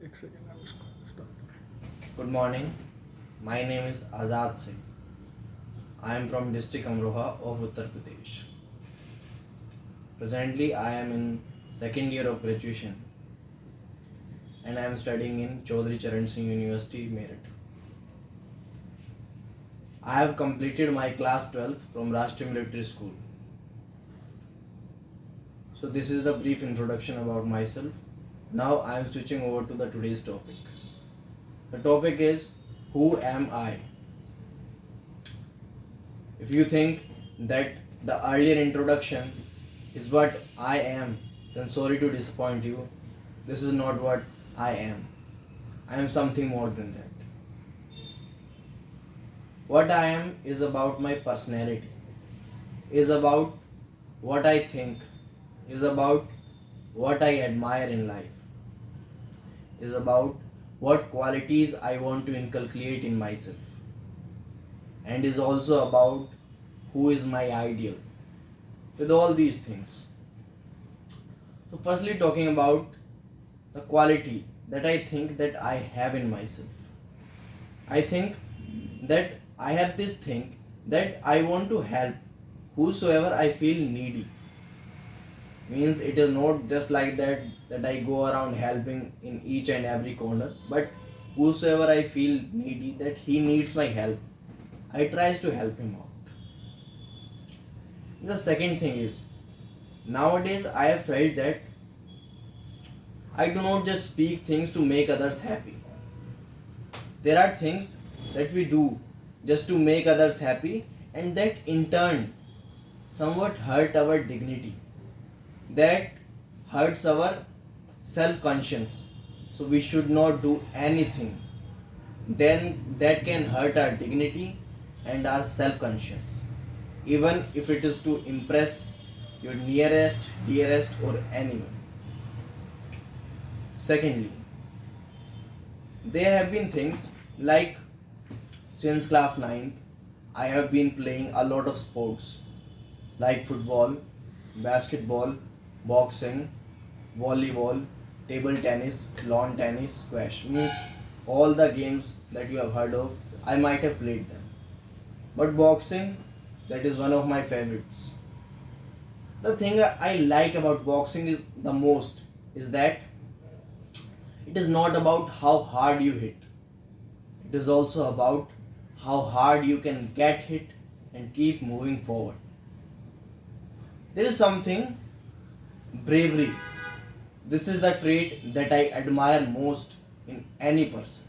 एक सेकेंड आप इसको start. Good morning. My name is Azad Singh. I am from district Amroha of Uttar Pradesh. Presently, I am in second year of graduation and I am studying in Chaudhary Charan Singh University, Meerut. I have completed my class 12th from Rashtriya Military School. So this is the brief introduction about myself. Now I am switching over to the today's topic. The topic is who am I? If you think that the earlier introduction is what I am, then sorry to disappoint you. This is not what I am. I am something more than that. What I am is about my personality, is about what I think, is about what I admire in life, is about what qualities I want to inculcate in myself, and is also about who is my ideal. With all these things. So, firstly, talking about the quality that I think that I have in myself. I think that I have this thing that I want to help whosoever I feel needy. Means it is not just like that I go around helping in each and every corner, but whosoever I feel needy that he needs my help, I tries to help him out. The second thing is nowadays I have felt that I do not just speak things to make others happy. There are things that we do just to make others happy, and that in turn somewhat hurt our dignity. That hurts our self conscience. So we should not do anything then that can hurt our dignity and our self conscience. Even if it is to impress your nearest, dearest, or anyone. Secondly, there have been things like since class 9th, I have been playing a lot of sports like football, basketball, boxing, volleyball, table tennis, lawn tennis, squash. Means all the games that you have heard of, I might have played them. But boxing, that is one of my favorites. The thing I like about boxing is the most is that it is not about how hard you hit. It is also about how hard you can get hit and keep moving forward. There is something bravery. This is the trait that I admire most in any person.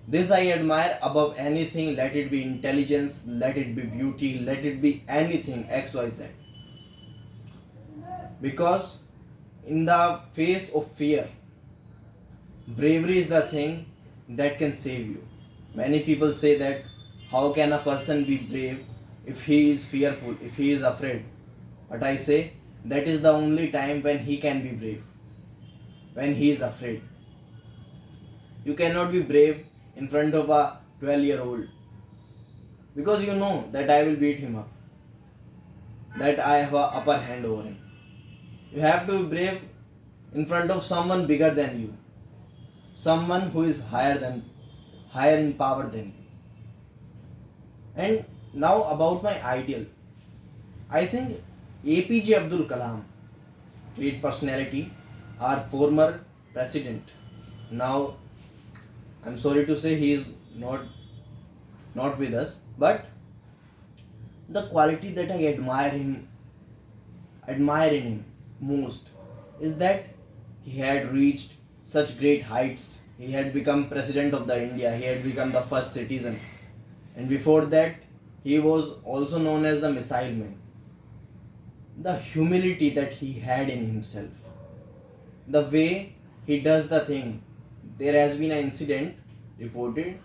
This I admire above anything, let it be intelligence, let it be beauty, let it be anything XYZ. Because in the face of fear, bravery is the thing that can save you. Many people say that how can a person be brave if he is fearful, if he is afraid? But I say that is the only time when he can be brave, when he is afraid. You cannot be brave in front of a 12-year-old because you know that I will beat him up, that I have a upper hand over him. You have to be brave in front of someone bigger than you, someone who is higher in power than you. And now about my ideal. I think APJ Abdul Kalam, great personality, our former president. Now I'm sorry to say he is not with us, but the quality that I admire in him most is that he had reached such great heights. He had become president of the India. He had become the first citizen, and before that, he was also known as the missile man. The humility that he had in himself, the way he does the thing. There has been an incident reported.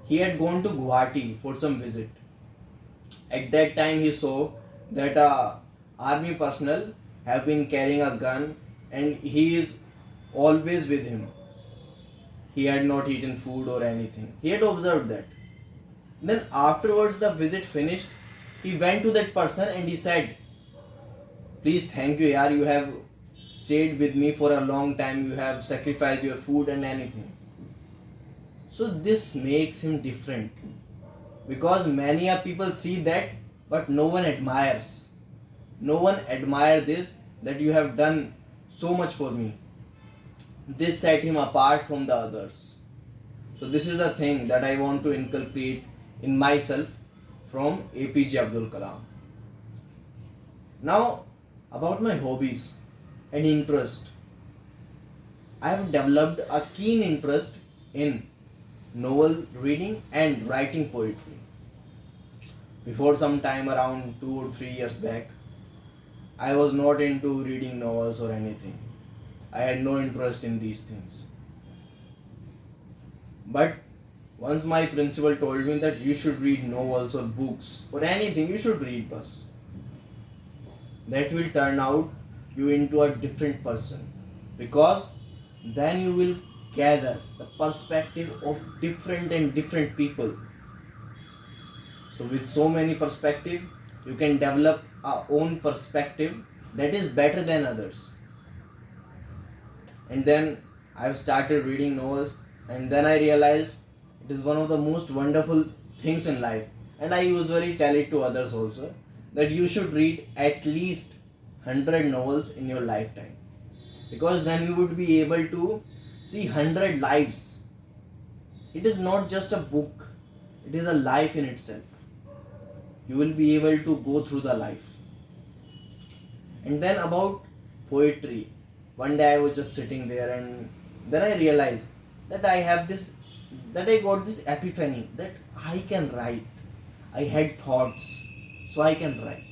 He had gone to Guwahati for some visit. At that time, he saw that army personnel have been carrying a gun, and he is always with him. He had not eaten food or anything. He had observed that. Then afterwards, the visit finished. He went to that person and he said, "Please, thank you, yaar. You have stayed with me for a long time, you have sacrificed your food and anything. So this makes him different, because many of people see that, but no one admires. No one admire this, that you have done so much for me. This set him apart from the others. So this is the thing that I want to inculcate in myself from APJ Abdul Kalam. Now, about my hobbies and interest. I have developed a keen interest in novel reading and writing poetry. Before some time, around 2 or 3 years back, I was not into reading novels or anything. I had no interest in these things. But once my principal told me that you should read novels or books or anything, you should read bus. That will turn out you into a different person, because then you will gather the perspective of different and different people. So with so many perspective, you can develop our own perspective that is better than others. And then I've started reading novels, and then I realized it is one of the most wonderful things in life. And I usually tell it to others also, that you should read at least 100 novels in your lifetime, because then you would be able to see 100 lives. It is not just a book, it is a life in itself. You will be able to go through the life. And then about poetry, one day I was just sitting there, and then I realized that I got this epiphany that I can write. I had thoughts, so I can write.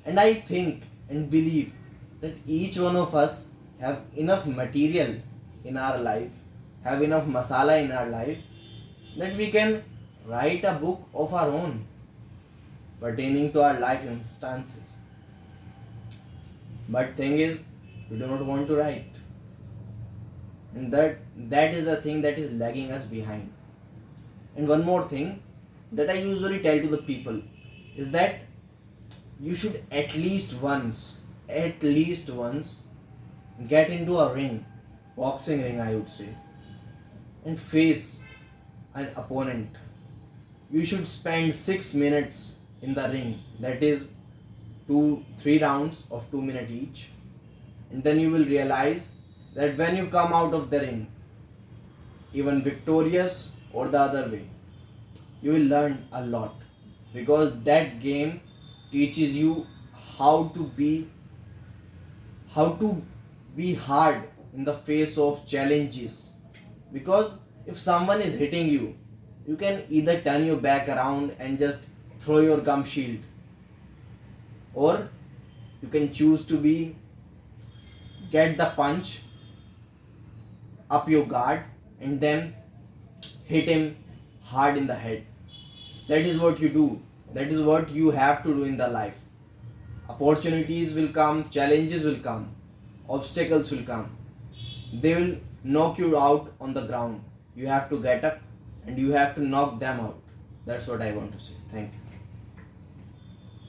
And I think and believe that each one of us have enough material in our life, have enough masala in our life, that we can write a book of our own pertaining to our life instances. But thing is, we do not want to write. And that is the thing that is lagging us behind. And one more thing that I usually tell to the people is that you should at least once get into a ring, boxing ring I would say, and face an opponent. You should spend 6 minutes in the ring, that is 2-3 rounds of 2 minutes each. And then you will realize that when you come out of the ring, even victorious or the other way, you will learn a lot, because that game teaches you how to be hard in the face of challenges. Because if someone is hitting you, you can either turn your back around and just throw your gum shield, or you can choose to get the punch up your guard and then hit him hard in the head. That is what you do. That is what you have to do in the life. Opportunities will come, challenges will come, obstacles will come. They will knock you out on the ground. You have to get up and you have to knock them out. That's what I want to say. Thank you.